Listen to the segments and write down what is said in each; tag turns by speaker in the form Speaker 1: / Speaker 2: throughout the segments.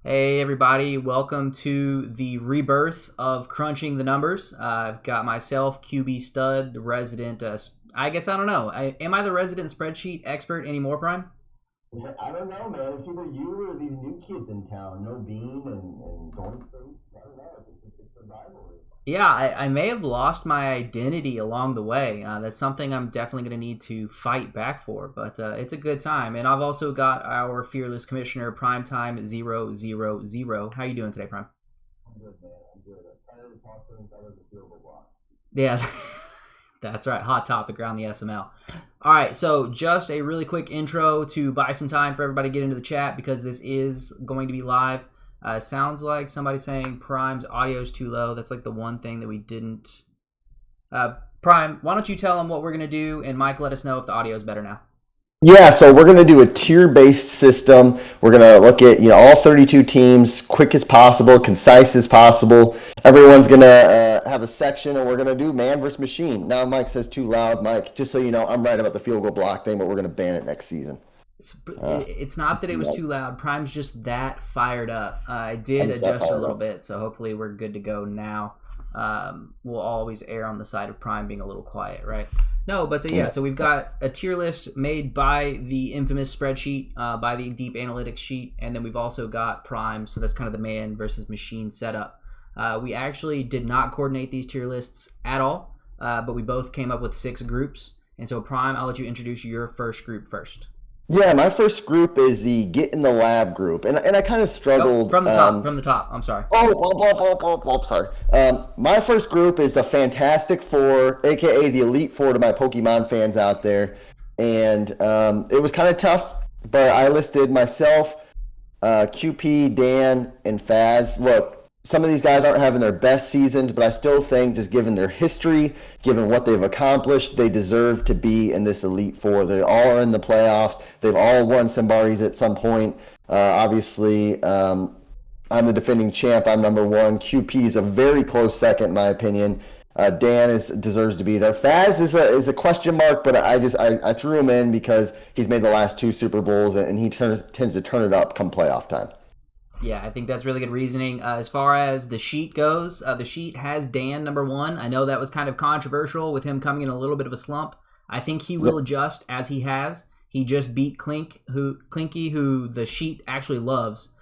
Speaker 1: Hey everybody, welcome to the rebirth of Crunching the Numbers. I've got myself, QB Stud, the resident, I guess I don't know. Am I the resident spreadsheet expert anymore, Prime?
Speaker 2: I don't know, man. It's either you or these new kids in town. No Bean and Going Face. I don't know. It's a rivalry.
Speaker 1: Yeah, I may have lost my identity along the way. That's something I'm definitely going to need to fight back for, but it's a good time. And I've also got our fearless commissioner, Primetime 000. How you doing today, Prime?
Speaker 2: I'm good, man. I'm good. I'm tired of talking about the field goal block.
Speaker 1: Yeah, that's right. Hot topic around the SML. All right, so just a really quick intro to buy some time for everybody to get into the chat because this is going to be live. Sounds like somebody saying Prime's audio is too low. That's like the one thing that we didn't. Prime, why don't you tell them what we're going to do, and Mike, let us know if the audio is better now.
Speaker 2: Yeah, so we're going to do a tier-based system. We're going to look at all 32 teams, quick as possible, concise as possible. Everyone's going to have a section, and we're going to do man versus machine. Now, Mike says too loud. Mike, just so you know, I'm right about the field goal block thing, but we're going to ban it next season.
Speaker 1: It's not that it was too loud. Prime's just that fired up. I did adjust a little bit, so hopefully we're good to go now. We'll always err on the side of Prime being a little quiet, right? No, but yeah, so we've got a tier list made by the infamous spreadsheet, by the deep analytics sheet, and then we've also got Prime, so that's kind of the man versus machine setup. We actually did not coordinate these tier lists at all, but we both came up with 6 groups. And so Prime, I'll let you introduce your first group first.
Speaker 2: Yeah, my first group is the Get in the Lab group, and I kind of struggled.
Speaker 1: From the top. I'm sorry.
Speaker 2: Sorry. My first group is the Fantastic Four, aka the Elite Four to my Pokemon fans out there, and it was kind of tough, but I listed myself, QP, Dan, and Faz. Look, some of these guys aren't having their best seasons, but I still think, just given their history, given what they've accomplished, they deserve to be in this Elite Four. They all are in the playoffs. They've all won Simbaris at some point. Obviously, I'm the defending champ. I'm number 1. QP is a very close second, in my opinion. Dan deserves to be there. Faz is a question mark, but I threw him in because he's made the last 2 Super Bowls, and he tends to turn it up come playoff time.
Speaker 1: Yeah, I think that's really good reasoning. As far as the sheet goes, the sheet has Dan number 1. I know that was kind of controversial with him coming in a little bit of a slump. I think he will adjust as he has. He just beat Clinky, who the sheet actually loves.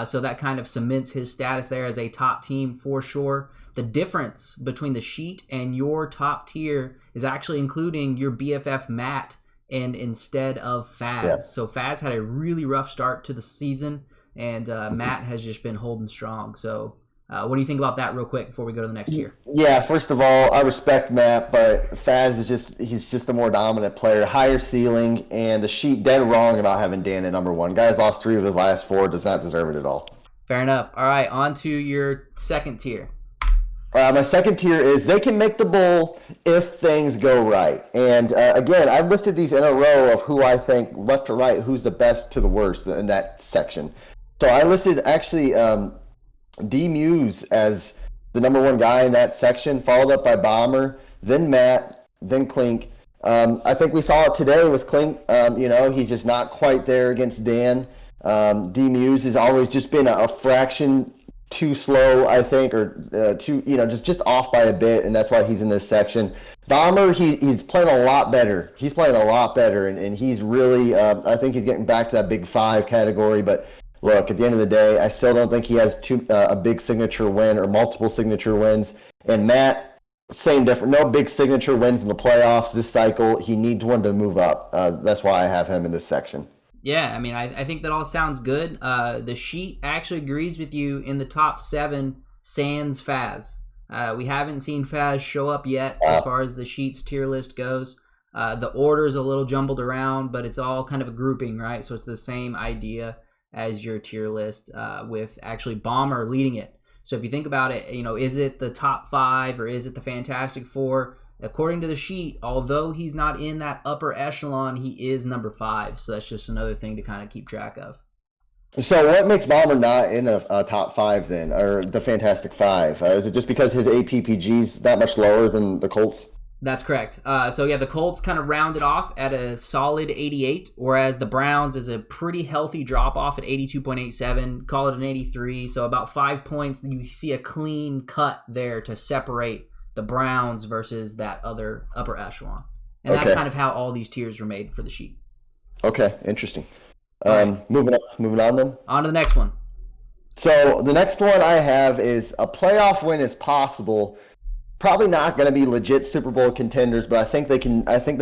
Speaker 1: So that kind of cements his status there as a top team for sure. The difference between the sheet and your top tier is actually including your BFF Matt and instead of Faz. Yeah. So Faz had a really rough start to the season. And Matt has just been holding strong. So what do you think about that real quick before we go to the next tier?
Speaker 2: Yeah, first of all, I respect Matt, but Faz he's just the more dominant player, higher ceiling, and the sheet dead wrong about having Dan at number 1. Guy's lost 3 of his last 4, does not deserve it at all.
Speaker 1: Fair enough. All right, on to your second tier.
Speaker 2: My second tier is they can make the bowl if things go right. And again, I've listed these in a row of who I think, left to right, who's the best to the worst in that section. So I listed actually D Muse as the number 1 guy in that section, followed up by Bomber, then Matt, then Clink. I think we saw it today with Clink. He's just not quite there against Dan. D Muse has always just been a fraction too slow, I think, or just off by a bit, and that's why he's in this section. Bomber, he's playing a lot better. He's playing a lot better, and he's really, I think he's getting back to that big 5 category, but look, at the end of the day, I still don't think he has a big signature win or multiple signature wins. And Matt, same different. No big signature wins in the playoffs this cycle. He needs one to move up. That's why I have him in this section.
Speaker 1: Yeah, I mean, I think that all sounds good. The sheet actually agrees with you in the top 7, sans Faz. We haven't seen Faz show up yet as far as the sheet's tier list goes. The order's a little jumbled around, but it's all kind of a grouping, right? So it's the same idea as your tier list, with actually Bomber leading it. So if you think about it, is it the top 5 or is it the Fantastic Four? According to the sheet, although he's not in that upper echelon, he is number 5. So that's just another thing to kind of keep track of.
Speaker 2: So what makes Bomber not in a top 5 then, or the Fantastic 5? Is it just because his APPG's that much lower than the Colts?
Speaker 1: That's correct. So yeah, the Colts kind of rounded off at a solid 88, whereas the Browns is a pretty healthy drop off at 82.87. Call it an 83. So about 5 points. You see a clean cut there to separate the Browns versus that other upper echelon, and that's kind of how all these tiers were made for the sheet.
Speaker 2: Okay, interesting. Moving on then.
Speaker 1: On to the next one.
Speaker 2: So the next one I have is a playoff win is possible. Probably not going to be legit Super Bowl contenders, but I think they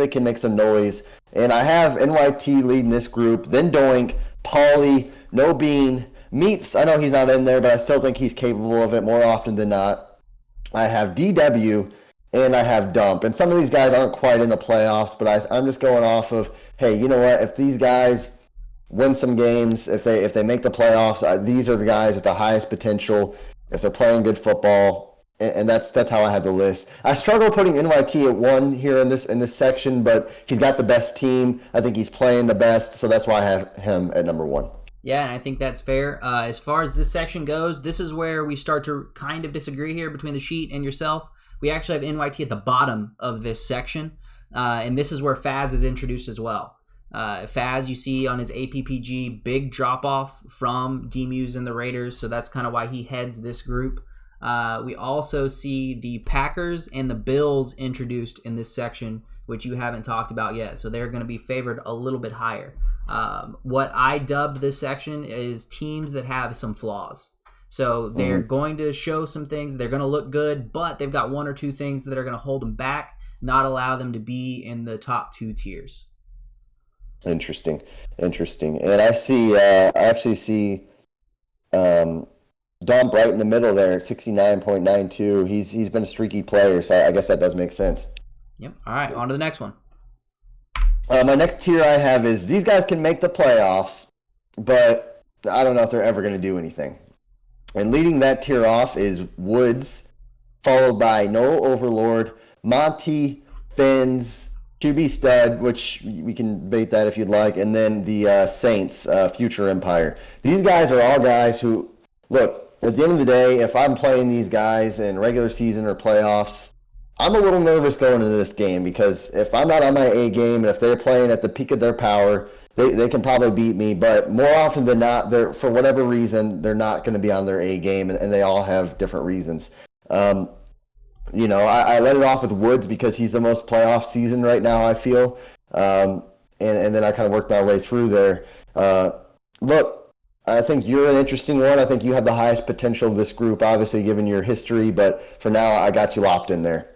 Speaker 2: can make some noise. And I have NYT leading this group, then Doink, Pauly, No Bean, Meats. I know he's not in there, but I still think he's capable of it more often than not. I have DW, and I have Dump. And some of these guys aren't quite in the playoffs, but I'm just going off of, hey, you know what? If these guys win some games, if they make the playoffs, these are the guys with the highest potential. If they're playing good football. And that's how I have the list. I struggle putting NYT at 1 here in this section, but he's got the best team. I think he's playing the best, so that's why I have him at number 1.
Speaker 1: Yeah, and I think that's fair. As far as this section goes, this is where we start to kind of disagree here between the sheet and yourself. We actually have NYT at the bottom of this section, and this is where Faz is introduced as well. Faz, you see on his APPG, big drop-off from D-Muse and the Raiders, so that's kind of why he heads this group. We also see the Packers and the Bills introduced in this section, which you haven't talked about yet. So they're going to be favored a little bit higher. What I dubbed this section is teams that have some flaws. So they're going to show some things. They're going to look good, but they've got 1 or 2 things that are going to hold them back, not allow them to be in the top 2 tiers.
Speaker 2: Interesting. And I actually see Dump right in the middle there at 69.92. He's been a streaky player, so I guess that does make sense.
Speaker 1: Yep. All right, on to the next one.
Speaker 2: My next tier I have is these guys can make the playoffs, but I don't know if they're ever going to do anything. And leading that tier off is Woods, followed by Noah Overlord, Monty, Fins, QB Stud, which we can debate that if you'd like, and then the Saints, Future Empire. These guys are all guys who, look, at the end of the day, if I'm playing these guys in regular season or playoffs, I'm a little nervous going into this game because if I'm not on my A game and if they're playing at the peak of their power, they can probably beat me. But more often than not, for whatever reason, they're not going to be on their A game, and they all have different reasons. I let it off with Woods because he's the most playoff season right now, I feel. And then I kind of worked my way through there. Look, I think you're an interesting one. I think you have the highest potential of this group, obviously, given your history. But for now, I got you locked in there.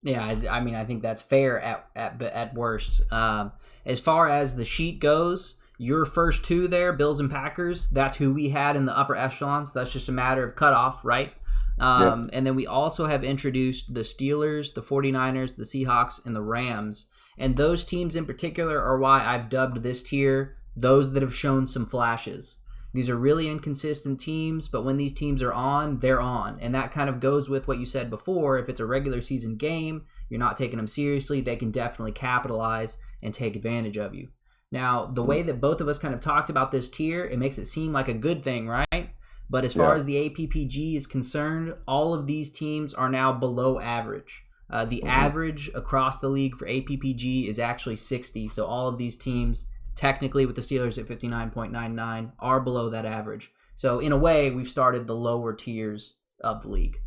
Speaker 1: Yeah, I mean, I think that's fair at worst. As far as the sheet goes, your first 2 there, Bills and Packers, that's who we had in the upper echelons. That's just a matter of cutoff, right? Yep. And then we also have introduced the Steelers, the 49ers, the Seahawks, and the Rams. And those teams in particular are why I've dubbed this tier those that have shown some flashes. These are really inconsistent teams, but when these teams are on, they're on. And that kind of goes with what you said before. If it's a regular season game, you're not taking them seriously, they can definitely capitalize and take advantage of you. Now, the way that both of us kind of talked about this tier, it makes it seem like a good thing, right? But as far as the APPG is concerned, all of these teams are now below average. The average across the league for APPG is actually 60, so all of these teams, technically with the Steelers at 59.99, are below that average. So in a way, we've started the lower tiers of the league.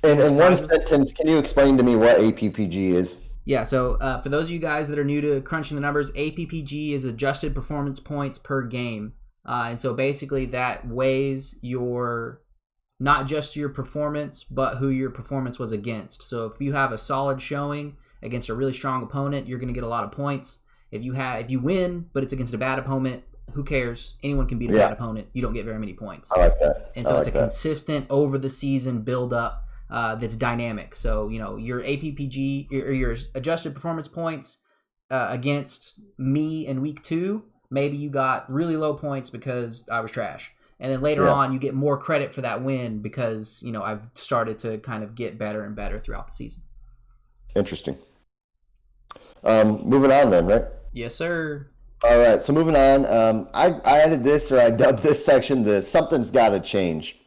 Speaker 2: And in one sentence, can you explain to me what APPG is?
Speaker 1: Yeah, so for those of you guys that are new to crunching the numbers, APPG is adjusted performance points per game. And so basically that weighs not just your performance, but who your performance was against. So if you have a solid showing against a really strong opponent, you're going to get a lot of points. If you win, but it's against a bad opponent, who cares? Anyone can beat a bad opponent. You don't get very many points.
Speaker 2: I like that.
Speaker 1: And so it's a consistent over the season build up that's dynamic. So, your APPG or your adjusted performance points against me in week 2, maybe you got really low points because I was trash. And then later on, you get more credit for that win because, I've started to kind of get better and better throughout the season.
Speaker 2: Interesting. Moving on then, right?
Speaker 1: Yes, sir.
Speaker 2: All right, so moving on. I added this, or I dubbed this section the Something's Gotta Change.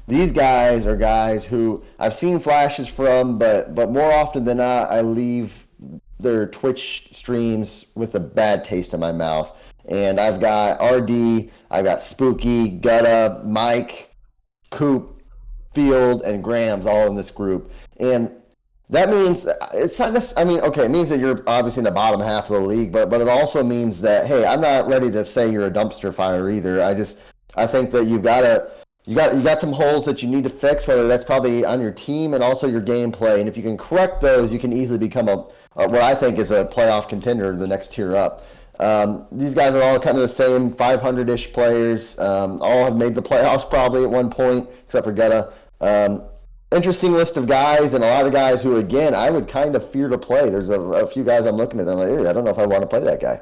Speaker 2: These guys are guys who I've seen flashes from, but more often than not, I leave their Twitch streams with a bad taste in my mouth. And I've got RD, I've got Spooky, Gutta, Mike, Coop, Field, and Grams all in this group. And that means it's not necessarily, I mean, okay, it means that you're obviously in the bottom half of the league, but it also means that, hey, I'm not ready to say you're a dumpster fire either. I think that you got some holes that you need to fix, whether that's probably on your team and also your gameplay. And if you can correct those, you can easily become what I think is a playoff contender, the next tier up. These guys are all kind of the same 500-ish players. All have made the playoffs probably at one point, except for Getta. Interesting list of guys, and a lot of guys who, again, I would kind of fear to play. There's a few guys I'm looking at, and I'm like, I don't know if I want to play that guy.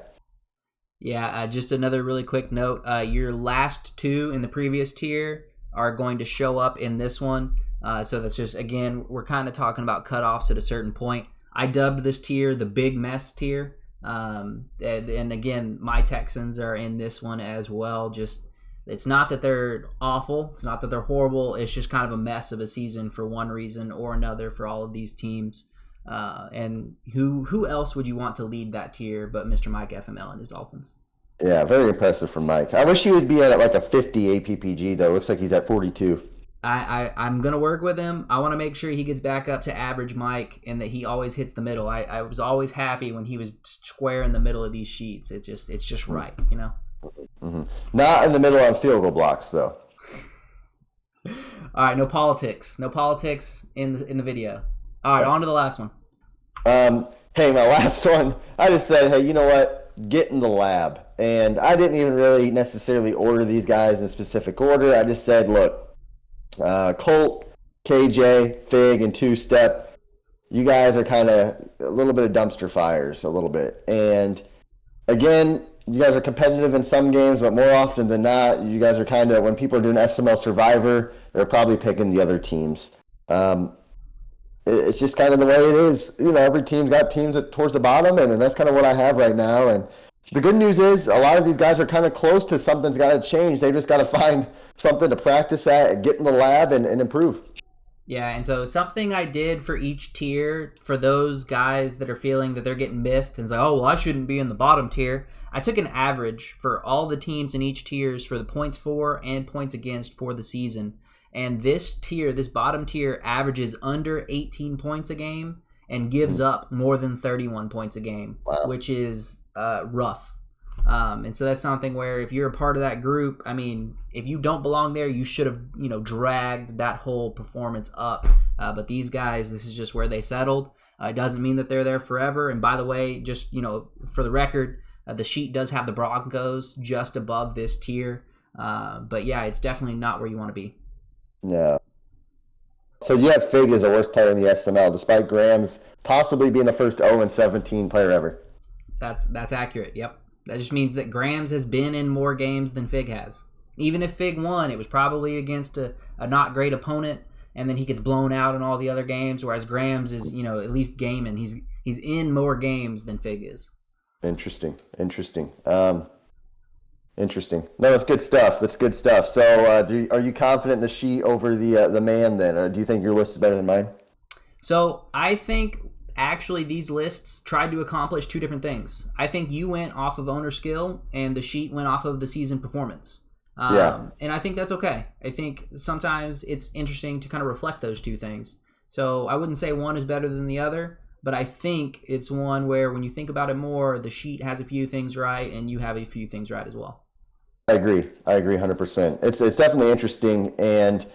Speaker 1: Yeah, just another really quick note. Your last two in the previous tier are going to show up in this one. So that's just, again, we're kind of talking about cutoffs at a certain point. I dubbed this tier the Big Mess tier. And again, my Texans are in this one as well. Just, it's not that they're awful. It's not that they're horrible. It's just kind of a mess of a season for one reason or another for all of these teams. And who else would you want to lead that tier but Mr. Mike FML and his Dolphins?
Speaker 2: Yeah, very impressive from Mike. I wish he would be at like a 50 APPG, though. Looks like he's at 42.
Speaker 1: I'm going to work with him. I want to make sure he gets back up to average Mike and that he always hits the middle. I was always happy when he was square in the middle of these sheets. It's just right, you know?
Speaker 2: Mm-hmm. Not in the middle on field goal blocks, though.
Speaker 1: All right, no politics. No politics in the video. All right, on to the last one.
Speaker 2: Hey, my last one, I just said, hey, you know what? Get in the lab. And I didn't even really necessarily order these guys in specific order. I just said, look, Colt, KJ, Fig, and Two Step, you guys are kind of a little bit of dumpster fires, a little bit. And again, you guys are competitive in some games, but more often than not, you guys are kind of, when people are doing SML Survivor, they're probably picking the other teams. It's just kind of the way it is. You know, every team's got teams towards the bottom, and that's kind of what I have right now. And the good news is a lot of these guys are kind of close to something's got to change. They just got to find something to practice at, get in the lab, and improve.
Speaker 1: Yeah, and so something I did for each tier, for those guys that are feeling that they're getting miffed and it's like, oh, well, I shouldn't be in the bottom tier, I took an average for all the teams in each tiers for the points for and points against for the season. And this tier, this bottom tier, averages under 18 points a game and gives up more than 31 points a game,
Speaker 2: wow,
Speaker 1: which is rough. And so that's something where if you're a part of that group, I mean, if you don't belong there, you should have, dragged that whole performance up. But these guys, this is just where they settled. It doesn't mean that they're there forever. And by the way, just, for the record, the sheet does have the Broncos just above this tier. But yeah, it's definitely not where you want to be.
Speaker 2: No. So you have Fig as the worst player in the SML, despite Graham's possibly being the first 0-17 player ever.
Speaker 1: That's accurate, yep. That just means that Grams has been in more games than Fig has. Even if Fig won, it was probably against a not great opponent, and then he gets blown out in all the other games, whereas Grams is, at least gaming. He's in more games than Fig is.
Speaker 2: Interesting. No, that's good stuff. So are you confident in the sheet over the man then? Or do you think your list is better than mine?
Speaker 1: So I think actually these lists tried to accomplish two different things. I think you went off of owner skill and the sheet went off of the season performance. And I think that's okay. I think sometimes it's interesting to kind of reflect those two things. So I wouldn't say one is better than the other, but I think it's one where when you think about it more, the sheet has a few things right and you have a few things right as well.
Speaker 2: I agree 100%. It's definitely interesting, and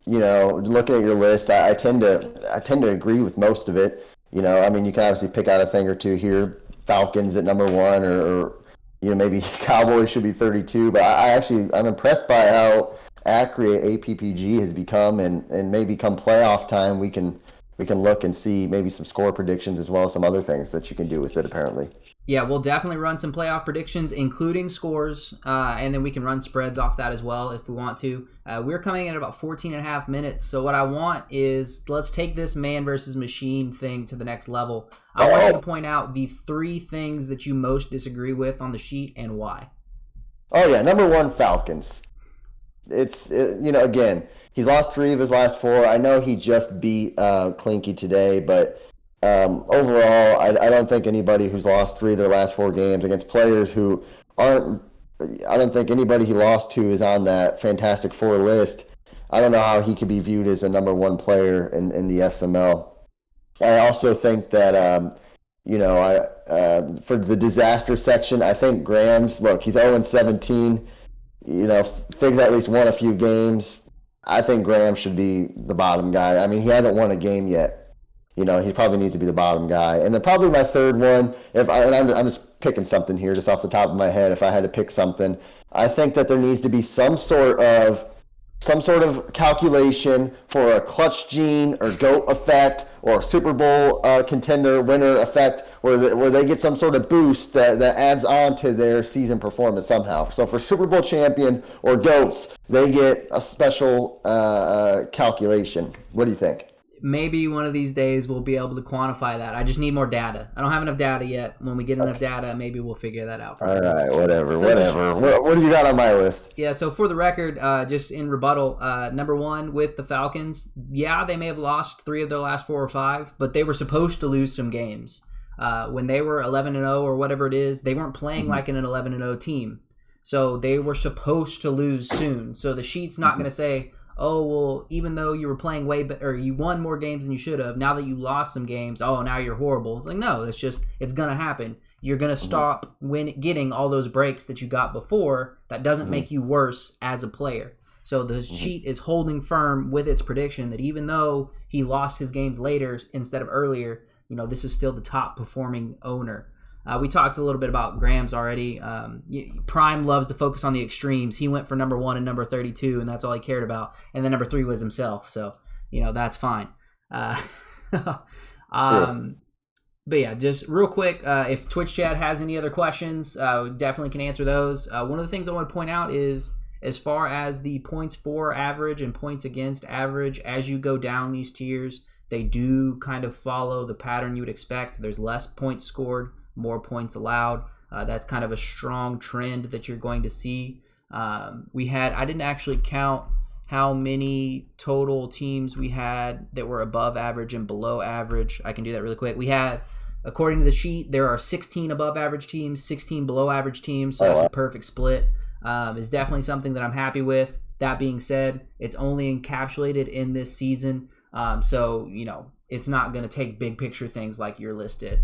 Speaker 2: looking at your list, I tend to agree with most of it. You can obviously pick out a thing or two here. Falcons at number one, or maybe Cowboys should be 32. But I'm impressed by how accurate APPG has become, and maybe come playoff time we can look and see maybe some score predictions as well as some other things that you can do with it apparently.
Speaker 1: Yeah, we'll definitely run some playoff predictions, including scores, and then we can run spreads off that as well if we want to. We're coming in at about 14 and a half minutes, so what I want is let's take this man versus machine thing to the next level. I want you to point out the three things that you most disagree with on the sheet and why.
Speaker 2: Oh, yeah, number one, Falcons. again, he's lost 3 of his last 4. I know he just beat Clinky today, but overall, I don't think anybody who's lost 3 of their last 4 games against players who aren't, I don't think anybody he lost to is on that Fantastic Four list. I don't know how he could be viewed as a number 1 player in the SML. I also think that, for the disaster section, I think Graham's, look, he's 0-17. Figs at least won a few games. I think Graham should be the bottom guy. I mean, he hasn't won a game yet. He probably needs to be the bottom guy. And then probably my third one, I'm just picking something here just off the top of my head. If I had to pick something, I think that there needs to be some sort of calculation for a clutch gene or GOAT effect or Super Bowl contender winner effect where they get some sort of boost that adds on to their season performance somehow. So for Super Bowl champions or GOATs, they get a special calculation. What do you think?
Speaker 1: Maybe one of these days we'll be able to quantify that. I just need more data. I don't have enough data yet. When we get enough data, maybe we'll figure that out.
Speaker 2: All right, whatever. What do you got on my list?
Speaker 1: Yeah, so for the record, just in rebuttal, number 1 with the Falcons, yeah, they may have lost 3 of their last 4 or 5, but they were supposed to lose some games. When they were 11-0 or whatever it is, they weren't playing like an 11-0 team. So they were supposed to lose soon. So the sheet's not going to say, oh, well, even though you were playing or you won more games than you should have, now that you lost some games, oh, now you're horrible. It's like, no, it's going to happen. You're going to stop getting all those breaks that you got before. That doesn't make you worse as a player. So the sheet is holding firm with its prediction that even though he lost his games later instead of earlier, this is still the top performing owner. We talked a little bit about Graham's already. Prime loves to focus on the extremes. He went for number 1 and number 32, and that's all he cared about. And then number 3 was himself. So, that's fine. But yeah, just real quick, if Twitch chat has any other questions, definitely can answer those. One of the things I want to point out is as far as the points for average and points against average, as you go down these tiers, they do kind of follow the pattern you would expect. There's less points scored, more points allowed. That's kind of a strong trend that you're going to see. I didn't actually count how many total teams we had that were above average and below average. I can do that really quick. We had, according to the sheet, there are 16 above average teams, 16 below average teams. So that's a perfect split. It's definitely something that I'm happy with. That being said, it's only encapsulated in this season. So, it's not going to take big picture things like your list did.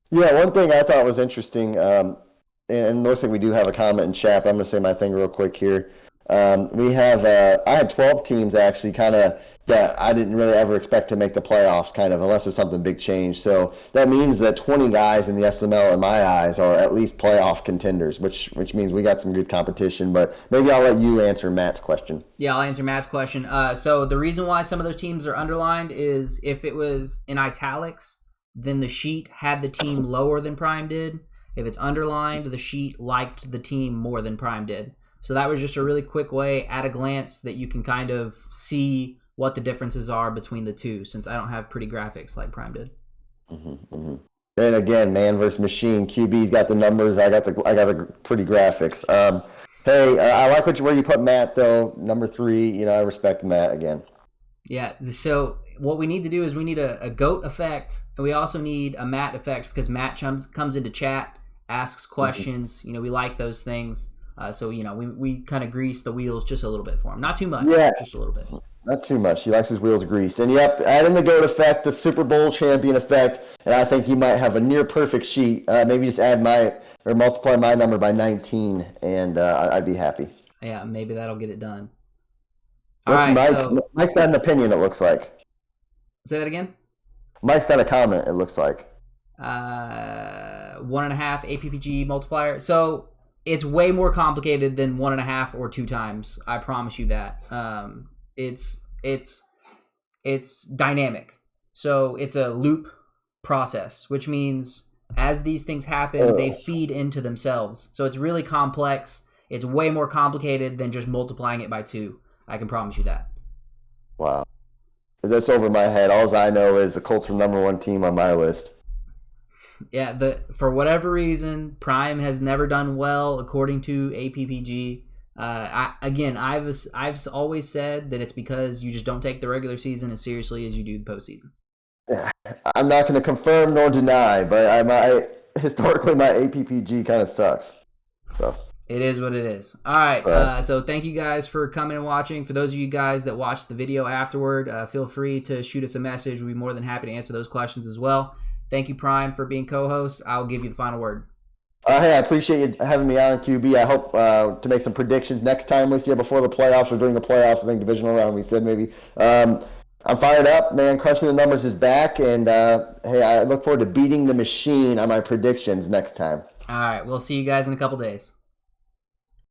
Speaker 2: Yeah, one thing I thought was interesting, and looks like we do have a comment in chat, but I'm going to say my thing real quick here. I had 12 teams actually that I didn't really ever expect to make the playoffs unless there's something big changed. So that means that 20 guys in the SML in my eyes are at least playoff contenders, which means we got some good competition. But maybe I'll let you answer Matt's question.
Speaker 1: Yeah, I'll answer Matt's question. So the reason why some of those teams are underlined is if it was in italics, then the sheet had the team lower than Prime did. If it's underlined, the sheet liked the team more than Prime did. So that was just a really quick way at a glance that you can kind of see what the differences are between the two, since I don't have pretty graphics like Prime did.
Speaker 2: And again, man versus machine. QB's got the numbers. I got the pretty graphics. I like where you put Matt though. Number 3. I respect Matt again. Yeah.
Speaker 1: So what we need to do is we need a GOAT effect, and we also need a Matt effect because Matt comes into chat, asks questions. We like those things. So we kind of grease the wheels just a little bit for him. Not too much.
Speaker 2: Yeah.
Speaker 1: Just a little bit.
Speaker 2: Not too much. He likes his wheels greased. And yep, add in the GOAT effect, the Super Bowl champion effect, and I think he might have a near perfect sheet. Maybe just multiply my number by 19, and I'd be happy.
Speaker 1: Yeah, maybe that'll get it done. All right,
Speaker 2: Mike's got an opinion, it looks like.
Speaker 1: Say that again?
Speaker 2: Mike's got a comment, it looks like.
Speaker 1: 1.5 APPG multiplier. So it's way more complicated than 1.5 or 2 times. I promise you that. It's dynamic. So it's a loop process, which means as these things happen, they feed into themselves. So it's really complex. It's way more complicated than just multiplying it by 2. I can promise you that.
Speaker 2: Wow. That's over my head. All I know is the Colts are number 1 team on my list.
Speaker 1: Yeah, for whatever reason, Prime has never done well according to APPG. I've always said that it's because you just don't take the regular season as seriously as you do the postseason.
Speaker 2: I'm not going to confirm nor deny, but historically my APPG kind of sucks. So
Speaker 1: it is what it is. All right. So thank you guys for coming and watching. For those of you guys that watched the video afterward, feel free to shoot us a message. We'd be more than happy to answer those questions as well. Thank you, Prime, for being co-host. I'll give you the final word.
Speaker 2: Hey, I appreciate you having me on, QB. I hope to make some predictions next time with you before the playoffs or during the playoffs. I think divisional round, we said maybe. I'm fired up, man. Crunching the numbers is back, and hey, I look forward to beating the machine on my predictions next time.
Speaker 1: All right, we'll see you guys in a couple days.